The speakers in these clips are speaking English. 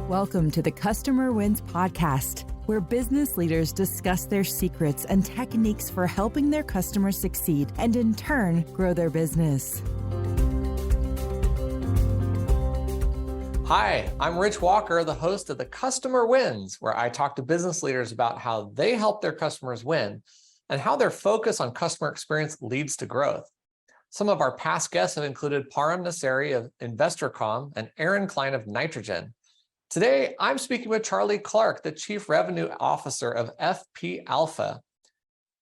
Welcome to the Customer Wins podcast, where business leaders discuss their secrets and techniques for helping their customers succeed and in turn grow their business. Hi, I'm Rich Walker, the host of the Customer Wins, where I talk to business leaders about how they help their customers win and how their focus on customer experience leads to growth. Some of our past guests have included Param Nasseri of InvestorCom and Aaron Klein of Nitrogen. Today, I'm speaking with Charlie Clark, the Chief Revenue Officer of FP Alpha.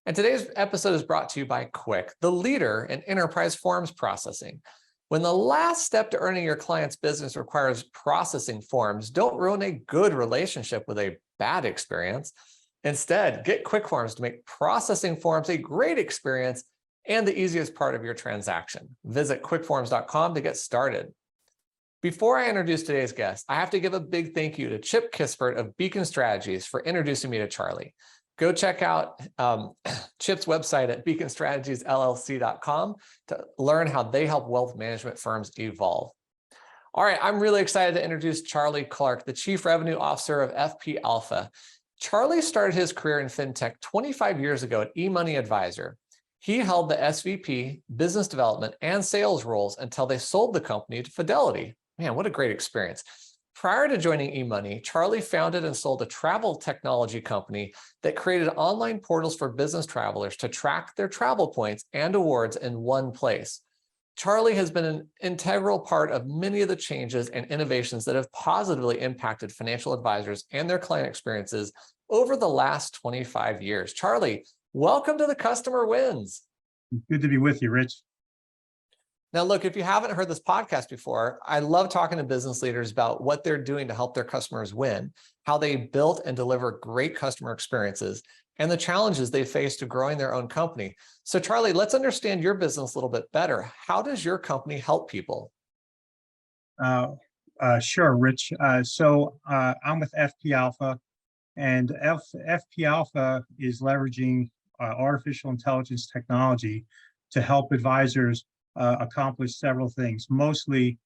And today's episode is brought to you by Quick, the leader in enterprise forms processing. When the last step to earning your client's business requires processing forms, don't ruin a good relationship with a bad experience. Instead, get Quick Forms to make processing forms a great experience and the easiest part of your transaction. Visit quickforms.com to get started. Before I introduce today's guest, I have to give a big thank you to Chip Kispert of Beacon Strategies for introducing me to Charlie. Go check out Chip's website at beaconstrategiesllc.com to learn how they help wealth management firms evolve. All right, I'm really excited to introduce Charlie Clark, the Chief Revenue Officer of FP Alpha. Charlie started his career in Fintech 25 years ago at eMoney Advisor. He held the SVP, business development, and sales roles until they sold the company to Fidelity. Man, what a great experience. Prior to joining eMoney, Charlie founded and sold a travel technology company that created online portals for business travelers to track their travel points and awards in one place. Charlie has been an integral part of many of the changes and innovations that have positively impacted financial advisors and their client experiences over the last 25 years. Charlie, welcome to the Customer Wins. Good to be with you, Rich. Now, look, if you haven't heard this podcast before, I love talking to business leaders about what they're doing to help their customers win, how they built and deliver great customer experiences, and the challenges they face to growing their own company. So, Charlie, let's understand your business a little bit better. How does your company help people? Sure, Rich. I'm with FP Alpha, and FP Alpha is leveraging artificial intelligence technology to help advisors accomplish several things, mostly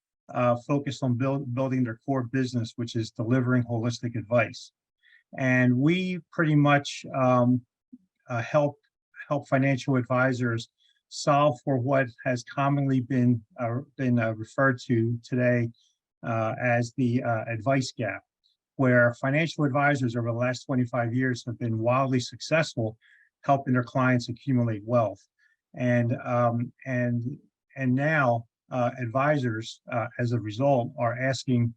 focused on building their core business, which is delivering holistic advice. And we pretty much help financial advisors solve for what has commonly been referred to today as the advice gap, where financial advisors over the last 25 years have been wildly successful helping their clients accumulate wealth. And now advisors, as a result, are asking,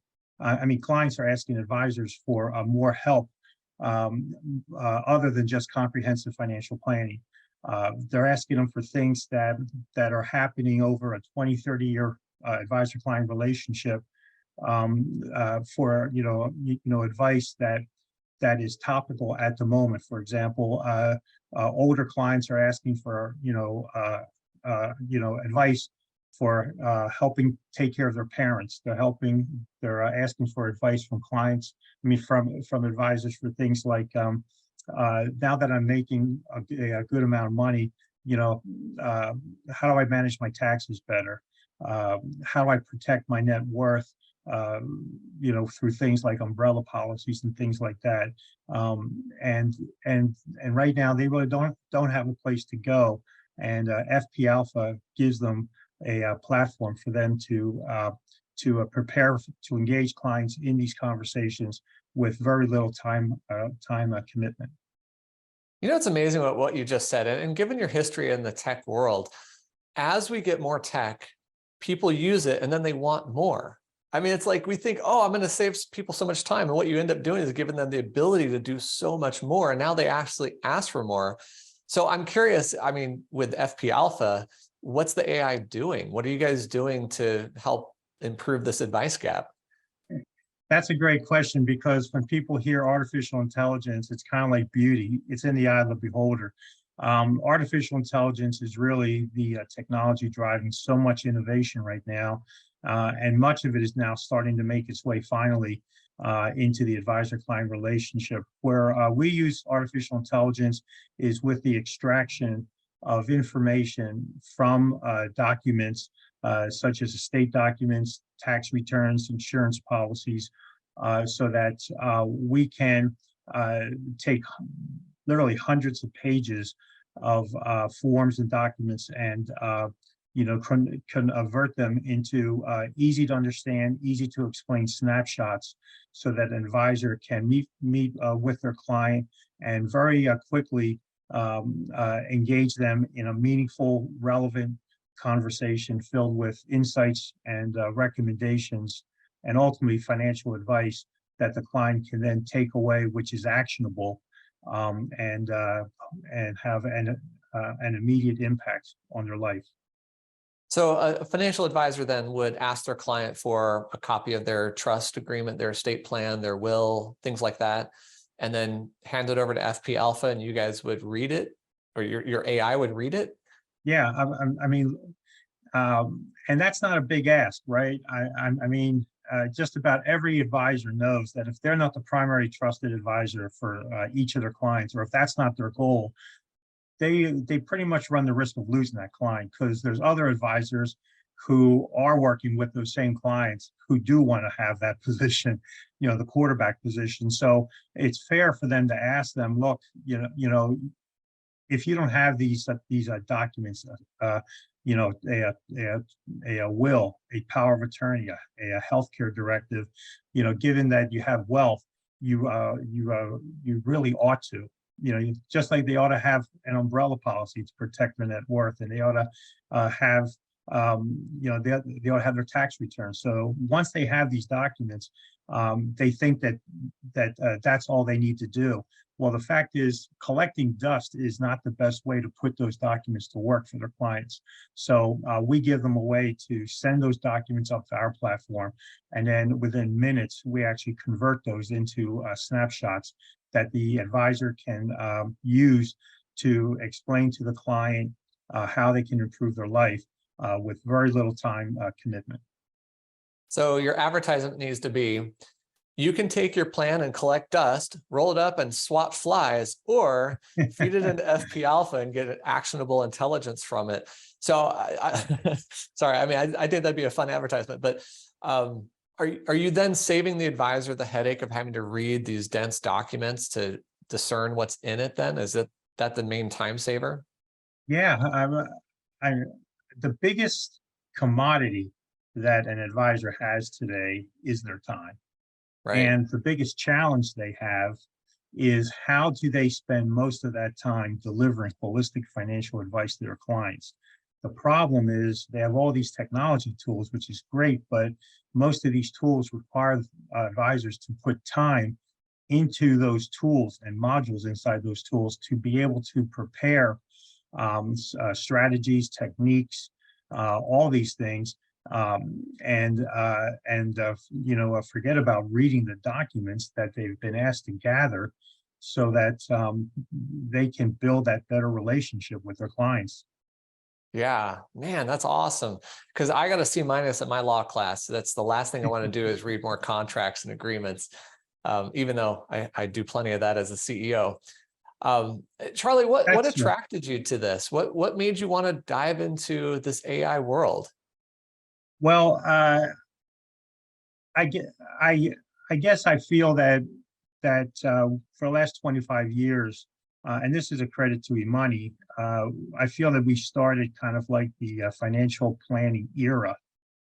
clients are asking advisors for more help other than just comprehensive financial planning. They're asking them for things that are happening over a 20, 30-year advisor-client relationship for advice that is topical at the moment. For example, older clients are asking for advice for helping take care of their parents. They're asking for advice from clients. From advisors for things like now that I'm making a good amount of money, how do I manage my taxes better? How do I protect my net worth? Through things like umbrella policies and things like that. And right now they really don't have a place to go. And FP Alpha gives them a platform for them to prepare to engage clients in these conversations with very little time commitment. You know, it's amazing what you just said. And given your history in the tech world, as we get more tech, people use it and then they want more. I mean, it's like we think, oh, I'm going to save people so much time. And what you end up doing is giving them the ability to do so much more. And now they actually ask for more. So I'm curious, with FP Alpha, what's the AI doing? What are you guys doing to help improve this advice gap? That's a great question, because when people hear artificial intelligence, it's kind of like beauty. It's in the eye of the beholder. Artificial intelligence is really the technology driving so much innovation right now. And much of it is now starting to make its way finally into the advisor-client relationship. Where we use artificial intelligence is with the extraction of information from documents such as estate documents, tax returns, insurance policies, so that we can take literally hundreds of pages of forms and documents and convert them into easy to understand, easy to explain snapshots, so that an advisor can meet with their client and very quickly engage them in a meaningful, relevant conversation filled with insights and recommendations, and ultimately financial advice that the client can then take away, which is actionable, and have an immediate impact on their life. So a financial advisor then would ask their client for a copy of their trust agreement, their estate plan, their will, things like that, and then hand it over to FP Alpha, and you guys would read it, or your AI would read it? Yeah, I mean, and that's not a big ask, right? I mean, just about every advisor knows that if they're not the primary trusted advisor for each of their clients, or if that's not their goal, they pretty much run the risk of losing that client, because there's other advisors who are working with those same clients who do want to have that position, the quarterback position. So it's fair for them to ask them, look, if you don't have these documents, a will, a power of attorney, a healthcare directive, given that you have wealth, you really ought to, just like they ought to have an umbrella policy to protect their net worth, and they ought to have, they ought to have their tax returns. So once they have these documents, they think that that's all they need to do. Well, the fact is, collecting dust is not the best way to put those documents to work for their clients. So we give them a way to send those documents up to our platform, and then within minutes, we actually convert those into snapshots that the advisor can use to explain to the client how they can improve their life with very little time commitment. So your advertisement needs to be, you can take your plan and collect dust, roll it up and swat flies, or feed it into FP Alpha and get actionable intelligence from it. So sorry, I mean, I think that'd be a fun advertisement, but are you then saving the advisor the headache of having to read these dense documents to discern what's in it then? Is that the main time saver? Yeah, the biggest commodity that an advisor has today is their time. Right. And the biggest challenge they have is, how do they spend most of that time delivering holistic financial advice to their clients? The problem is they have all these technology tools, which is great, but most of these tools require advisors to put time into those tools and modules inside those tools to be able to prepare strategies, techniques, all these things, forget about reading the documents that they've been asked to gather, so that they can build that better relationship with their clients. Yeah, man, that's awesome. Because I got a C- at my law class. That's the last thing I want to do is read more contracts and agreements, even though I do plenty of that as a CEO. Charlie, what attracted you to this? What made you want to dive into this AI world? Well, I guess I feel that for the last 25 years, and this is a credit to Imani, I feel that we started kind of like the financial planning era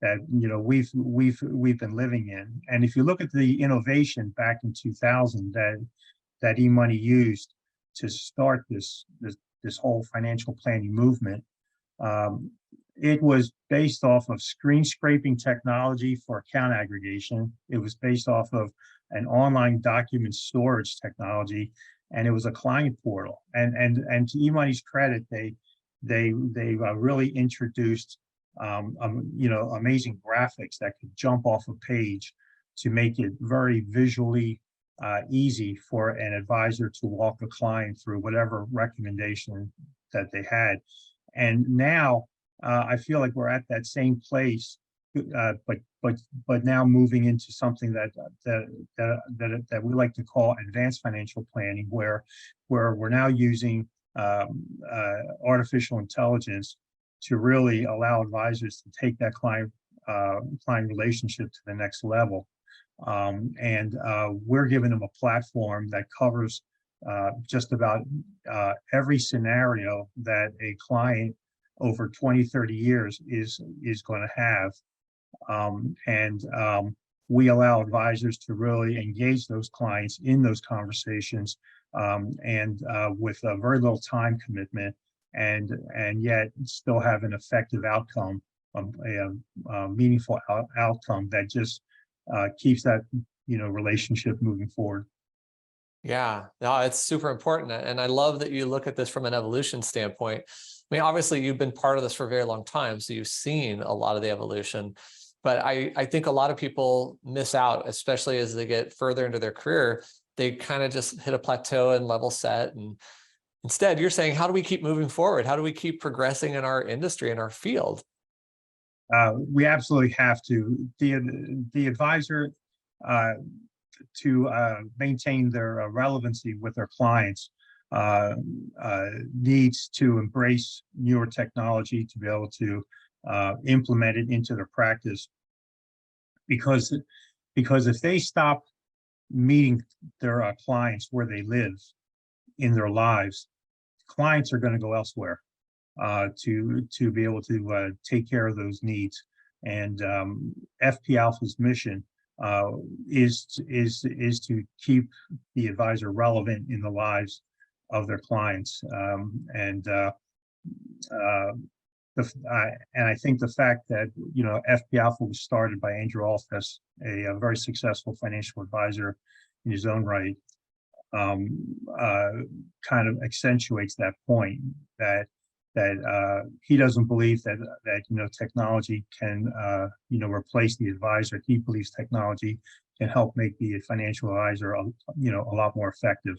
that we've been living in. And if you look at the innovation back in 2000 that Imani used to start this whole financial planning movement, it was based off of screen scraping technology for account aggregation. It was based off of an online document storage technology, and it was a client portal. And to Imani's credit, they really introduced amazing graphics that could jump off a page to make it very visually easy for an advisor to walk a client through whatever recommendation that they had. And now I feel like we're at that same place, but now moving into something that we like to call advanced financial planning, where we're now using artificial intelligence to really allow advisors to take that client relationship to the next level. And we're giving them a platform that covers just about every scenario that a client over 20, 30 years is going to have. We allow advisors to really engage those clients in those conversations, with a very little time commitment, and yet still have an effective outcome, a meaningful outcome that just keeps that relationship moving forward. Yeah, no, it's super important. And I love that you look at this from an evolution standpoint. I mean, obviously you've been part of this for a very long time, so you've seen a lot of the evolution. But I think a lot of people miss out, especially as they get further into their career. They kind of just hit a plateau and level set. And instead, you're saying, how do we keep moving forward? How do we keep progressing in our industry, in our field? We absolutely have to. The advisor, to maintain their relevancy with their clients, needs to embrace newer technology to be able to implement it into their practice. Because if they stop meeting their clients where they live in their lives, clients are going to go elsewhere to be able to take care of those needs. And FP Alpha's mission is to keep the advisor relevant in the lives of their clients. And I think the fact that FP Alpha was started by Andrew Alfess, a very successful financial advisor in his own right, kind of accentuates that point that he doesn't believe that technology can replace the advisor. He believes technology can help make the financial advisor a lot more effective.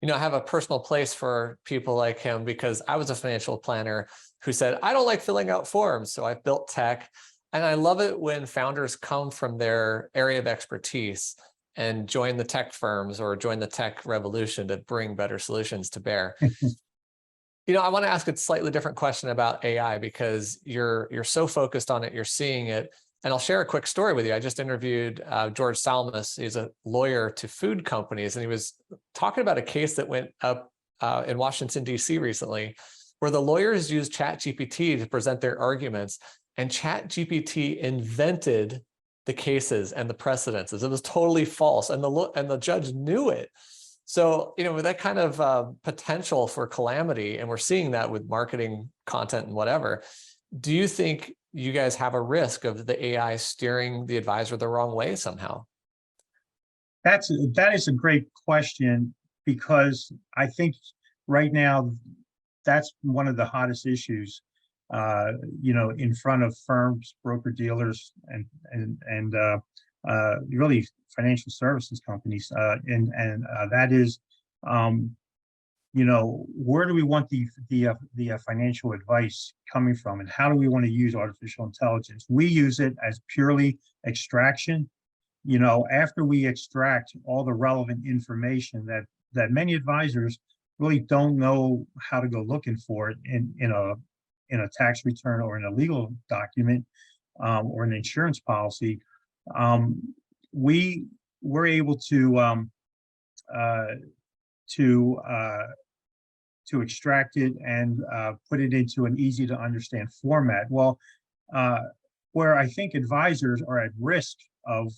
I have a personal place for people like him because I was a financial planner who said, I don't like filling out forms. So I've built tech. And I love it when founders come from their area of expertise and join the tech firms or join the tech revolution to bring better solutions to bear. I want to ask a slightly different question about AI because you're so focused on it, you're seeing it. And I'll share a quick story with you. I just interviewed George Salmus. He's a lawyer to food companies, and he was talking about a case that went up in Washington, D.C. recently, where the lawyers used ChatGPT to present their arguments, and ChatGPT invented the cases and the precedences. It was totally false, and the judge knew it. So, with that kind of potential for calamity, and we're seeing that with marketing content and whatever, do you think you guys have a risk of the AI steering the advisor the wrong way somehow? That is a great question, because I think right now that's one of the hottest issues, in front of firms, broker dealers, and really financial services companies, and that is, where do we want the financial advice coming from, and how do we want to use artificial intelligence? We use it as purely extraction. After we extract all the relevant information that many advisors really don't know how to go looking for it in a tax return or in a legal document, or an insurance policy, we're able to extract it and put it into an easy to understand format. Well, where I think advisors are at risk of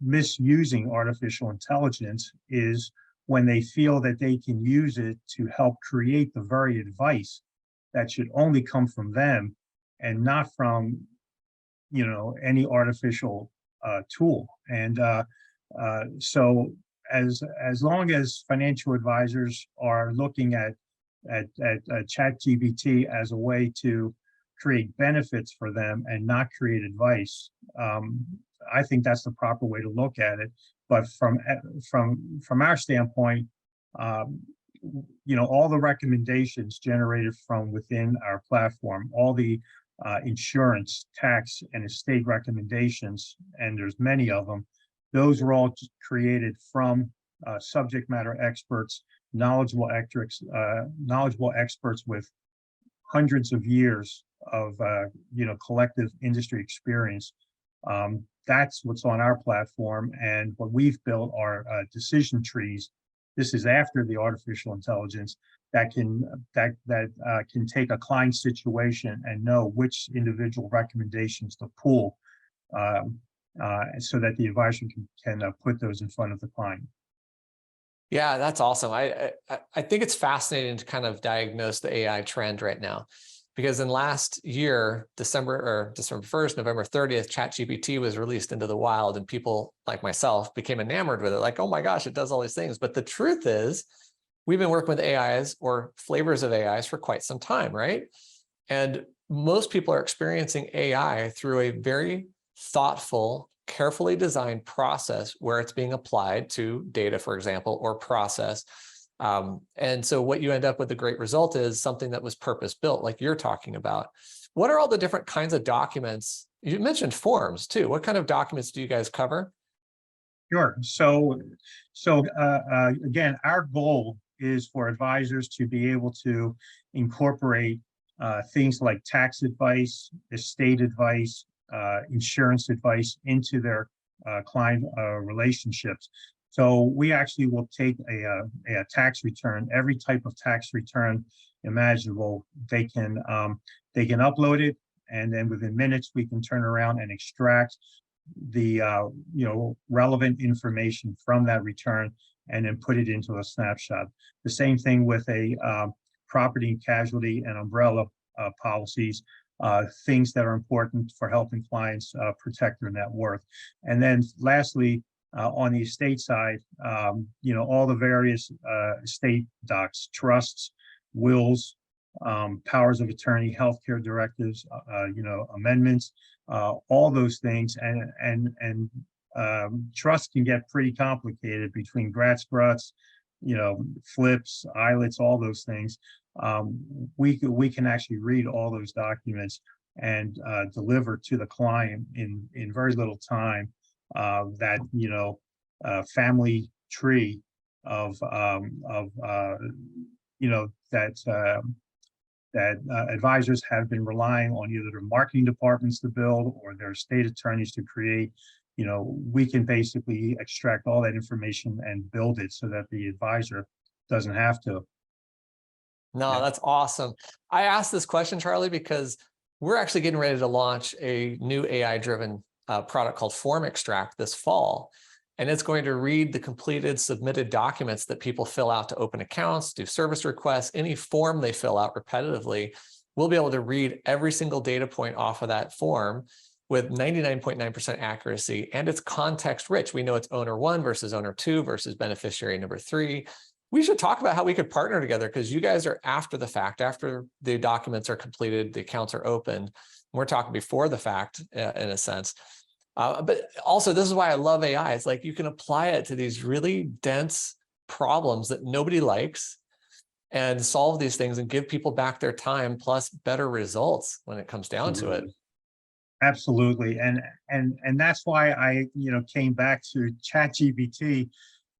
misusing artificial intelligence is when they feel that they can use it to help create the very advice that should only come from them and not from any artificial tool. And so as long as financial advisors are looking at ChatGPT as a way to create benefits for them and not create advice, I think that's the proper way to look at it. But from our standpoint, all the recommendations generated from within our platform, all the insurance, tax, and estate recommendations, and there's many of them, those were all created from subject matter experts, knowledgeable experts with hundreds of years collective industry experience. That's what's on our platform, and what we've built are decision trees. This is after the artificial intelligence that can take a client situation and know which individual recommendations to pull, so that the advisor can put those in front of the client. Yeah, that's awesome. I think it's fascinating to kind of diagnose the AI trend right now, because in last year, December 1st, November 30th, ChatGPT was released into the wild, and people like myself became enamored with it. Like, oh my gosh, it does all these things. But the truth is, we've been working with AIs or flavors of AIs for quite some time, right? And most people are experiencing AI through a very thoughtful, carefully designed process where it's being applied to data, for example, or process. And so what you end up with, the great result is something that was purpose built, like you're talking about. What are all the different kinds of documents? You mentioned forms too. What kind of documents do you guys cover? Sure. Again, our goal is for advisors to be able to incorporate things like tax advice, estate advice, insurance advice into their client relationships. So we actually will take a tax return, every type of tax return imaginable. They can upload it, and then within minutes we can turn around and extract the relevant information from that return and then put it into a snapshot. The same thing with a property and casualty and umbrella policies, things that are important for helping clients protect their net worth. And then lastly, on the estate side, all the various estate docs, trusts, wills, powers of attorney, healthcare directives, amendments, all those things, and trust can get pretty complicated between grats, flips, ILETs, all those things. We can actually read all those documents and deliver to the client in very little time that family tree of that advisors have been relying on either their marketing departments to build or their estate attorneys to create. We can basically extract all that information and build it so that the advisor doesn't have to. No, Yeah. that's awesome. I asked this question, Charlie, because we're actually getting ready to launch a new AI-driven product called Form Extract this fall. And it's going to read the completed submitted documents that people fill out to open accounts, do service requests, any form they fill out repetitively. We'll be able to read every single data point off of that form with 99.9% accuracy, and it's context rich. We know it's owner 1 versus owner 2 versus beneficiary number 3. We should talk about how we could partner together, because you guys are after the fact, after the documents are completed, the accounts are opened. We're talking before the fact in a sense. But also, this is why I love AI. It's like you can apply it to these really dense problems that nobody likes and solve these things and give people back their time plus better results when it comes down to it. Absolutely. And that's why I came back to ChatGPT.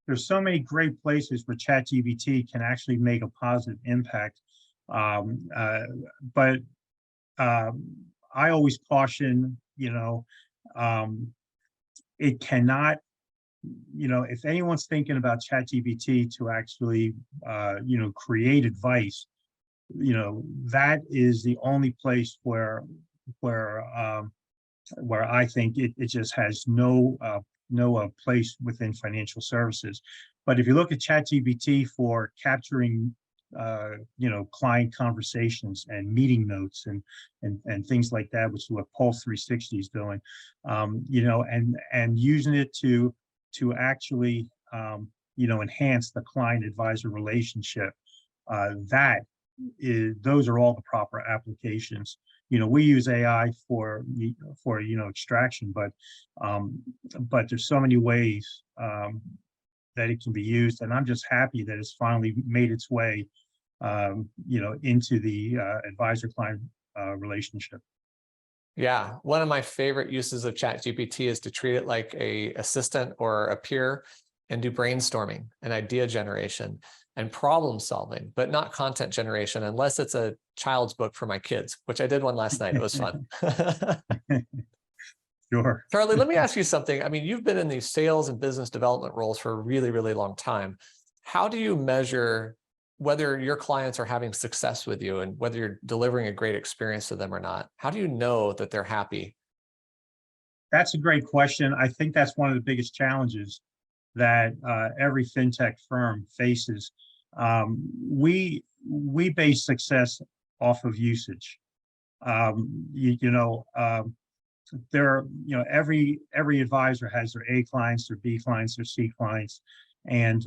There's so many great places where ChatGPT can actually make a positive impact. But I always caution, it cannot, if anyone's thinking about ChatGPT to actually, create advice, that is the only place where I think it just has no place within financial services. But if you look at ChatGPT for capturing client conversations and meeting notes and things like that, which is what Pulse 360 is doing, and using it to actually enhance the client advisor relationship, those are all the proper applications. We use AI for extraction, but there's so many ways that it can be used, and I'm just happy that it's finally made its way into the advisor-client relationship. Yeah, one of my favorite uses of ChatGPT is to treat it like a assistant or a peer and do brainstorming and idea generation. and problem solving, but not content generation, unless it's a child's book for my kids, which I did one last night. It was fun. Sure. Charlie, let me ask you something. I mean, you've been in these sales and business development roles for a really, really long time. How do you measure whether your clients are having success with you and whether you're delivering a great experience to them or not? How do you know that they're happy? That's a great question. I think that's one of the biggest challenges that every fintech firm faces. We base success off of usage. You know, every advisor has their A clients, their B clients, their C clients, and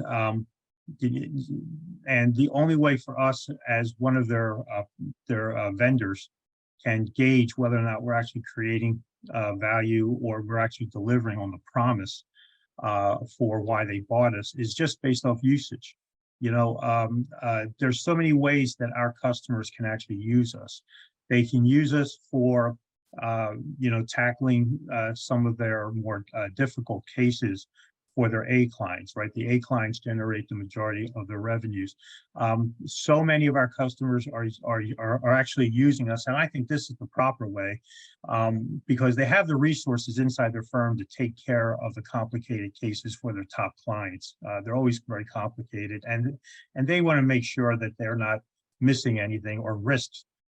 the only way for us as one of their vendors can gauge whether or not we're actually creating value or we're actually delivering on the promise for why they bought us is just based off usage. There's so many ways that our customers can actually use us. They can use us for tackling some of their more difficult cases for their A clients, right? The A clients generate the majority of their revenues. So many of our customers are actually using us, and I think this is the proper way, because they have the resources inside their firm to take care of the complicated cases for their top clients. They're always very complicated, and they want to make sure that they're not missing anything or risk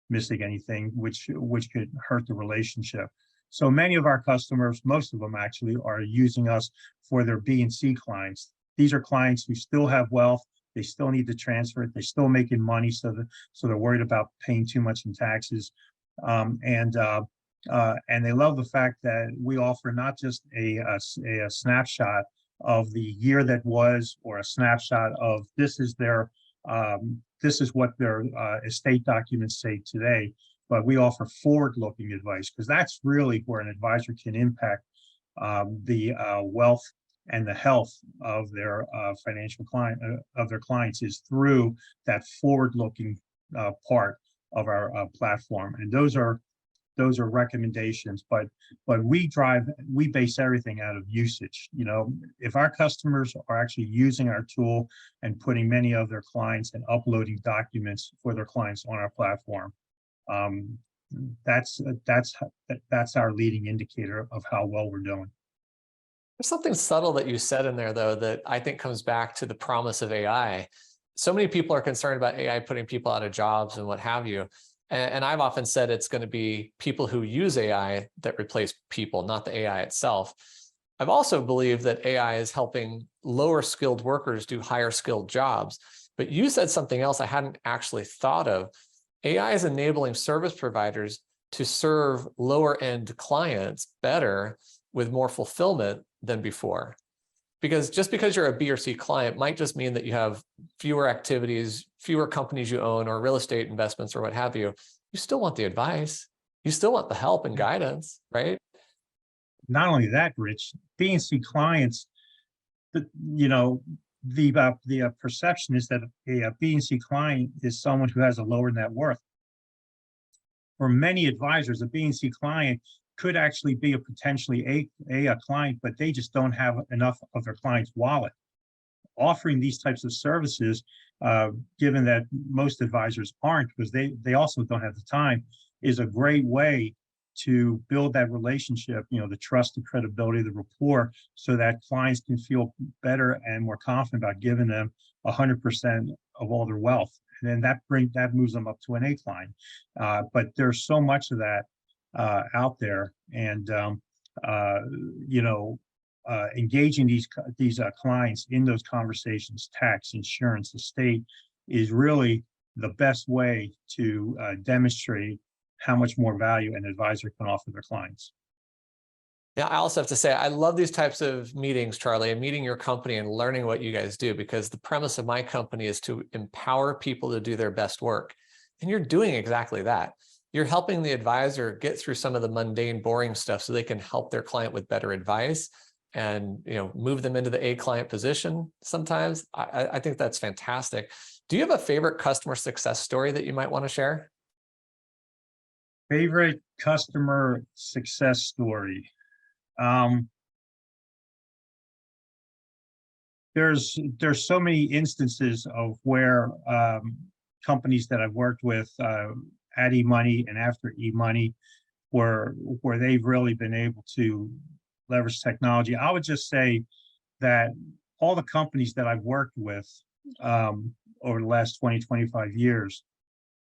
missing anything, which could hurt the relationship. So many of our customers, most of them actually, are using us for their B and C clients. These are clients who still have wealth. They still need to transfer it. They're still making money, so they're worried about paying too much in taxes. And they love the fact that we offer not just a snapshot of the year that was, or a snapshot of this is what their estate documents say today, but we offer forward-looking advice, because that's really where an advisor can impact the wealth and the health of their financial client of their clients, is through that forward-looking part of our platform. And those are recommendations, but we base everything out of usage. If our customers are actually using our tool and putting many of their clients and uploading documents for their clients on our platform, that's our leading indicator of how well we're doing. There's something subtle that you said in there, though, that I think comes back to the promise of AI. So many people are concerned about AI putting people out of jobs and what have you. And I've often said it's going to be people who use AI that replace people, not the AI itself. I've also believed that AI is helping lower skilled workers do higher skilled jobs. But you said something else I hadn't actually thought of. AI is enabling service providers to serve lower end clients better with more fulfillment than before. Because just because you're a B or C client might just mean that you have fewer activities, fewer companies you own, or real estate investments, or what have you. You still want the advice. You still want the help and guidance, right? Not only that, Rich, B and C clients, the perception is that a B and C client is someone who has a lower net worth. For many advisors, a B and C client could actually be a potentially a client, but they just don't have enough of their client's wallet. Offering these types of services, given that most advisors aren't, because they also don't have the time, is a great way to build that relationship, the trust, the credibility, the rapport, so that clients can feel better and more confident about giving them 100% of all their wealth. And then that moves them up to an A client. But there's so much of that out there, and engaging these clients in those conversations, tax, insurance, estate, is really the best way to demonstrate how much more value an advisor can offer their clients. Yeah, I also have to say, I love these types of meetings, Charlie, and meeting your company and learning what you guys do, because the premise of my company is to empower people to do their best work. And you're doing exactly that. You're helping the advisor get through some of the mundane, boring stuff so they can help their client with better advice and move them into the A client position sometimes. I think that's fantastic. Do you have a favorite customer success story that you might want to share? Favorite customer success story. there's so many instances of where companies that I've worked with at eMoney and after eMoney, where they've really been able to leverage technology. I would just say that all the companies that I've worked with over the last 20, 25 years,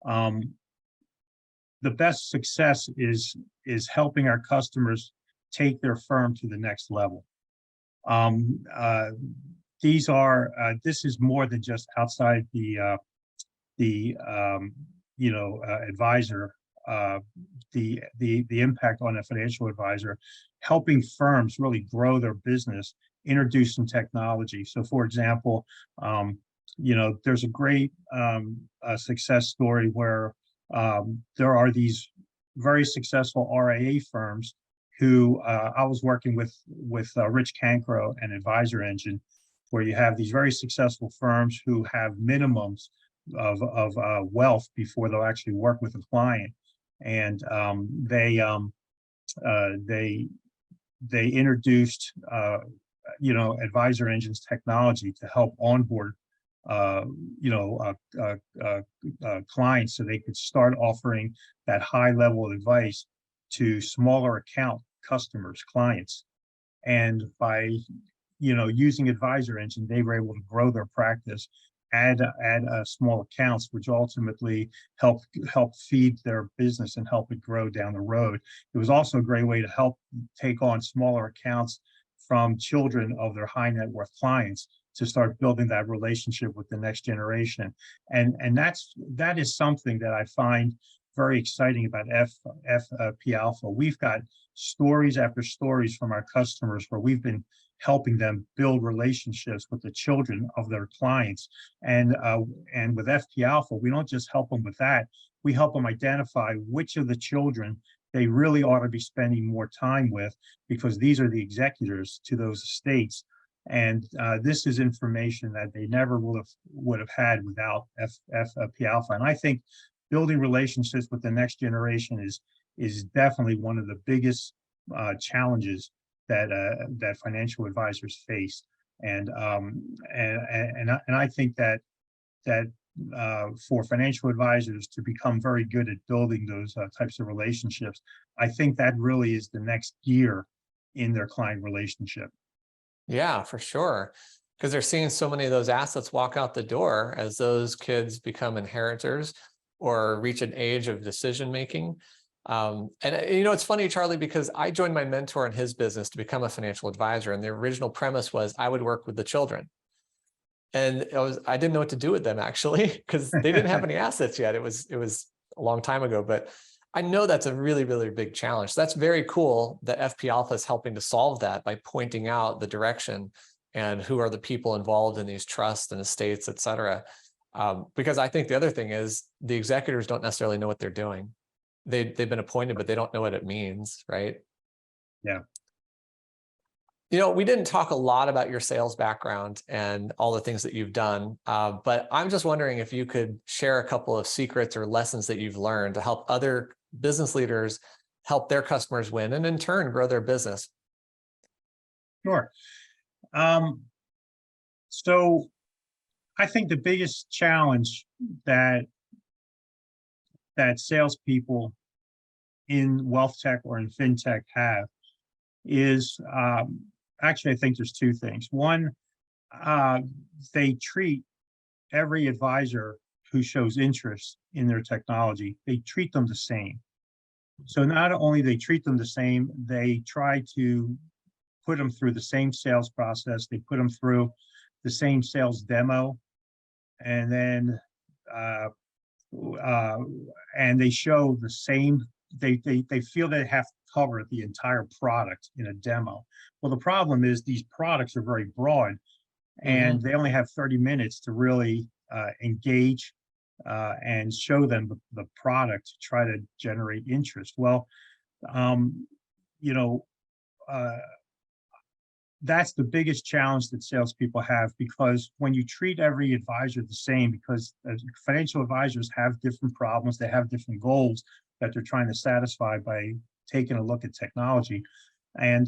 the best success is helping our customers take their firm to the next level. This is more than just outside the advisor, the impact on a financial advisor, helping firms really grow their business, introduce some technology. So, for example, there's a great success story where there are these very successful RIA firms who I was working with Rich Cancro and Advisor Engine, where you have these very successful firms who have minimums of wealth before they'll actually work with a client, and they introduced Advisor Engine's technology to help onboard clients, so they could start offering that high level of advice to smaller account customers, clients. And by using Advisor Engine, they were able to grow their practice, add small accounts, which ultimately help feed their business and help it grow down the road. It was also a great way to help take on smaller accounts from children of their high net worth clients, to start building that relationship with the next generation. And that is something that I find very exciting about FP Alpha. We've got stories after stories from our customers where we've been helping them build relationships with the children of their clients. And with FP Alpha, we don't just help them with that. We help them identify which of the children they really ought to be spending more time with, because these are the executors to those estates. And this is information that they never would have had without FP Alpha. And I think building relationships with the next generation is definitely one of the biggest challenges that financial advisors face. And I think that for financial advisors to become very good at building those types of relationships, I think that really is the next gear in their client relationship. Yeah, for sure. Because they're seeing so many of those assets walk out the door as those kids become inheritors or reach an age of decision making. And it's funny, Charlie, because I joined my mentor in his business to become a financial advisor, and the original premise was I would work with the children. And I didn't know what to do with them, actually, because they didn't have any assets yet. It was a long time ago, but I know that's a really, really big challenge. So that's very cool that FP Alpha is helping to solve that by pointing out the direction and who are the people involved in these trusts and estates, et cetera. Because I think the other thing is the executors don't necessarily know what they're doing. They've been appointed, but they don't know what it means, right? Yeah. We didn't talk a lot about your sales background and all the things that you've done, but I'm just wondering if you could share a couple of secrets or lessons that you've learned to help other business leaders help their customers win and in turn grow their business. Sure. So I think the biggest challenge that salespeople in wealth tech or in fintech have is actually, I think there's two things. One, they treat every advisor who shows interest in their technology, they treat them the same. So not only they treat them the same, they try to put them through the same sales process, they put them through the same sales demo, and then and they show the same, they feel they have to cover the entire product in a demo. Well, the problem is these products are very broad, and they only have 30 minutes to really engage and show them the product to try to generate interest. Well, that's the biggest challenge that salespeople have, because when you treat every advisor the same, because financial advisors have different problems, they have different goals that they're trying to satisfy by taking a look at technology. And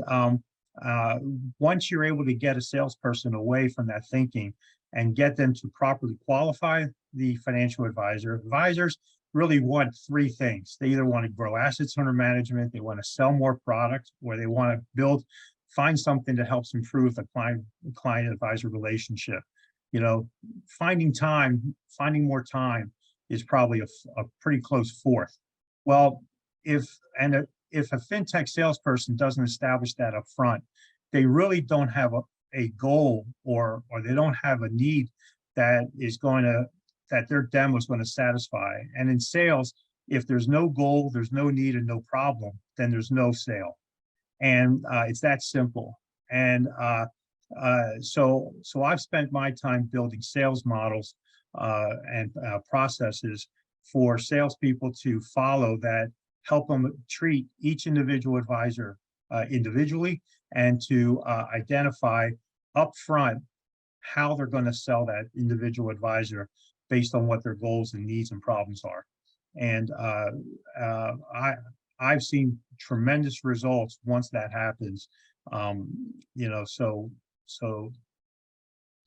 once you're able to get a salesperson away from that thinking and get them to properly qualify the financial advisor, advisors really want three things. They either want to grow assets under management, they want to sell more product, or they want to find something that helps improve the client advisor relationship. You know, finding more time is probably a pretty close fourth. Well, if a fintech salesperson doesn't establish that up front, they really don't have a goal, or they don't have a need that their demo is going to satisfy. And in sales, if there's no goal, there's no need and no problem, then there's no sale. And it's that simple. And so I've spent my time building sales models and processes for salespeople to follow that help them treat each individual advisor individually, and to identify upfront how they're going to sell that individual advisor based on what their goals and needs and problems are. And I've seen tremendous results once that happens. You know, so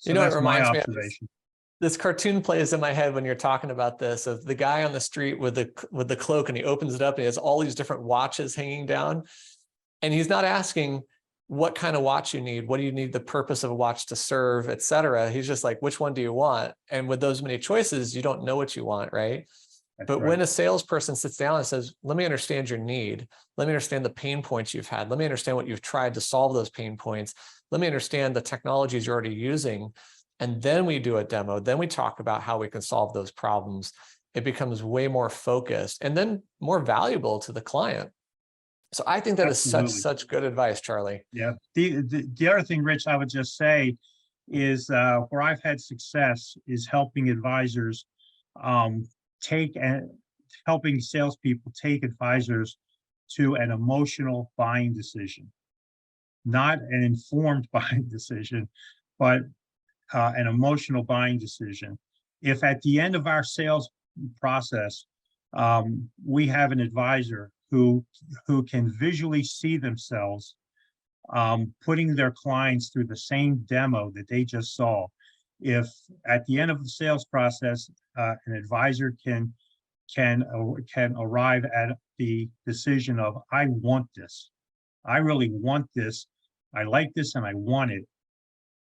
It that's my reminds me of observation. this cartoon plays in my head when you're talking about this, of the guy on the street with the cloak, and he opens it up and he has all these different watches hanging down. And he's not asking what kind of watch you need, what do you need the purpose of a watch to serve, et cetera. He's just like, which one do you want? And with those many choices, you don't know what you want, right? But when a salesperson sits down and says, let me understand your need, let me understand the pain points you've had, let me understand what you've tried to solve those pain points, let me understand the technologies you're already using, and then we do a demo, then we talk about how we can solve those problems, it becomes way more focused and then more valuable to the client. So I think that Absolutely. is such good advice, Charlie. Yeah. The other thing, Rich, I would just say is where I've had success is helping advisors helping salespeople take advisors to an emotional buying decision, not an informed buying decision, but an emotional buying decision. If at the end of our sales process, we have an advisor who can visually see themselves putting their clients through the same demo that they just saw. If at the end of the sales process, an advisor can arrive at the decision of, I want this, I really want this, I like this, and I want it.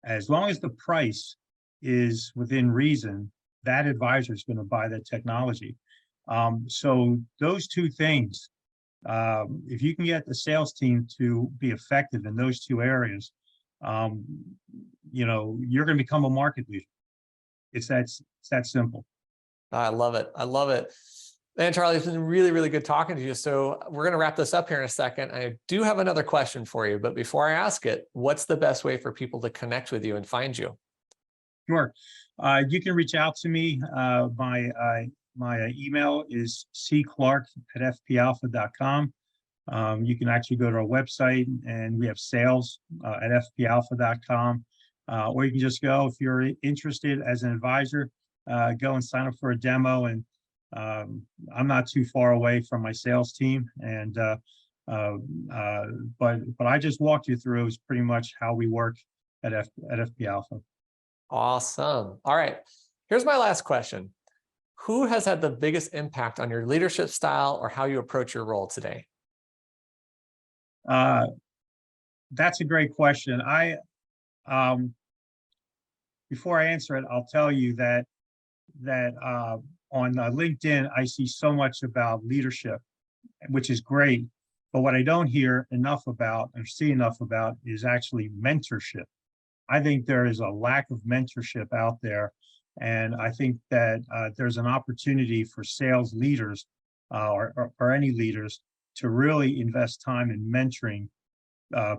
As long as the price is within reason, that advisor is going to buy that technology. So those two things, if you can get the sales team to be effective in those two areas, you know, you're going to become a market leader. It's that simple. I love it. I love it. Man, Charlie, it's been really, really good talking to you. So we're going to wrap this up here in a second. I do have another question for you, but before I ask it, what's the best way for people to connect with you and find you? Sure. You can reach out to me. My email is cclark@fpalpha.com. You can actually go to our website, and we have sales at fpalpha.com. Or you can just go, if you're interested as an advisor, go and sign up for a demo. And I'm not too far away from my sales team. And but I just walked you through is pretty much how we work at FP Alpha. Awesome. All right. Here's my last question. Who has had the biggest impact on your leadership style or how you approach your role today? That's a great question. Before I answer it, I'll tell you that on LinkedIn, I see so much about leadership, which is great. But what I don't hear enough about or see enough about is actually mentorship. I think there is a lack of mentorship out there. And I think that there's an opportunity for sales leaders or any leaders to really invest time in mentoring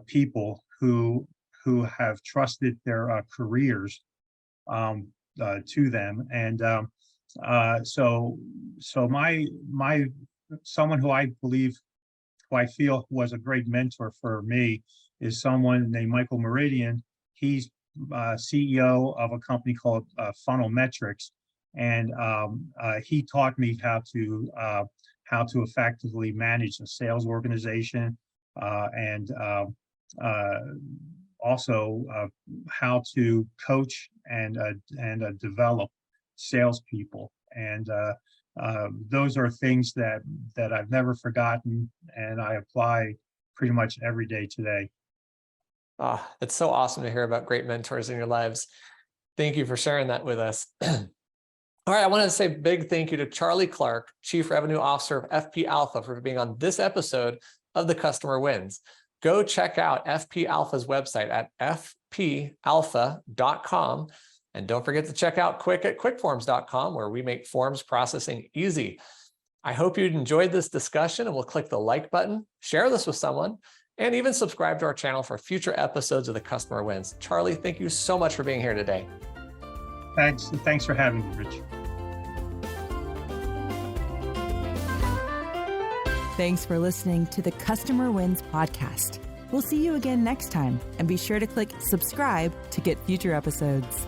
people who have trusted their careers to them. And so someone who I feel was a great mentor for me is someone named Michael Meridian. He's CEO of a company called Funnel Metrics, and he taught me how to effectively manage a sales organization and also how to coach and develop salespeople. And those are things that I've never forgotten, and I apply pretty much every day today. It's so awesome to hear about great mentors in your lives. Thank you for sharing that with us. All right, I want to say a big thank you to Charlie Clark, Chief Revenue Officer of FP Alpha, for being on this episode of The Customer Wins. Go check out FP Alpha's website at fpalpha.com. And don't forget to check out Quick at quickforms.com, where we make forms processing easy. I hope you enjoyed this discussion, and will click the like button, share this with someone, and even subscribe to our channel for future episodes of The Customer Wins. Charlie, thank you so much for being here today. Thanks for having me, Rich. Thanks for listening to the Customer Wins podcast. We'll see you again next time, and be sure to click subscribe to get future episodes.